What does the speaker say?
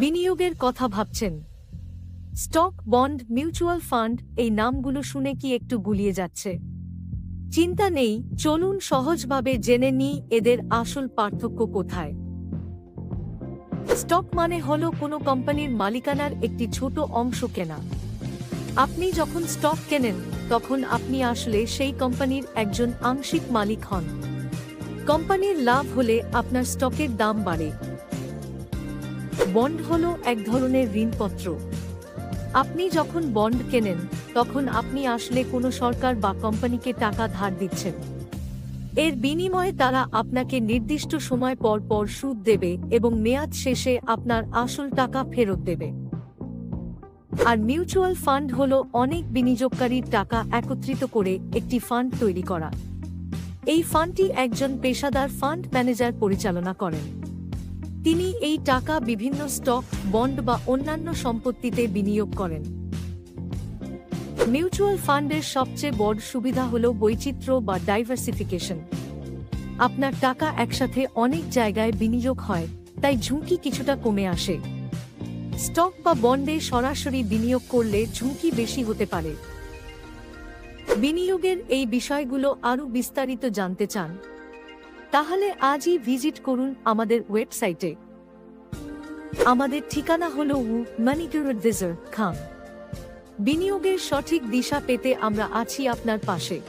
বিনিয়োগের কথা ভাবছেন? স্টক, বন্ড, মিউচুয়াল ফান্ড, এই নামগুলো শুনে কি একটু গুলিয়ে যাচ্ছে? চিন্তা নেই, চলুন সহজভাবে জেনে নিই এদের আসল পার্থক্য কোথায়। স্টক মানে হলো কোনো কোম্পানির মালিকানার একটি ছোট অংশ কেনা। আপনি যখন স্টক কেনেন তখন আপনি আসলে সেই কোম্পানির একজন আংশিক মালিক হন। কোম্পানির লাভ হলে আপনার স্টকের দাম বাড়ে। বন্ড হলো এক ধরনের ঋণপত্র। আপনি যখন বন্ড কেনেন তখন আপনি আসলে কোনো সরকার বা কোম্পানিকে টাকা ধার দিচ্ছেন। এর বিনিময়ে তারা আপনাকে নির্দিষ্ট সময় পর পর সুদ দেবে এবং মেয়াদ শেষে আপনার আসল টাকা ফেরত দেবে। আর মিউচুয়াল ফান্ড হলো অনেক বিনিয়োগকারীর টাকা একত্রিত করে একটি ফান্ড তৈরি করা। এই ফান্ডটি একজন পেশাদার ফান্ড ম্যানেজার পরিচালনা করেন। তিনি এই টাকা বিভিন্ন স্টক, বন্ড বা অন্যান্য সম্পত্তিতে বিনিয়োগ করেন। মিউচুয়াল ফান্ডের সবচেয়ে বড় সুবিধা হল বৈচিত্র্য বা ডাইভার্সিফিকেশন। আপনার টাকা একসাথে অনেক জায়গায় বিনিয়োগ হয়, তাই ঝুঁকি কিছুটা কমে আসে। স্টক বা বন্ডে সরাসরি বিনিয়োগ করলে ঝুঁকি বেশি হতে পারে। বিনিয়োগের এই বিষয়গুলো আরও বিস্তারিত জানতে চান? তাহলে আজই ভিজিট করুন আমাদের ওয়েবসাইটে। আমাদের ঠিকানা হলো মানিকুর খান। বিনিয়োগের সঠিক দিশা পেতে আমরা আছি আপনার পাশে।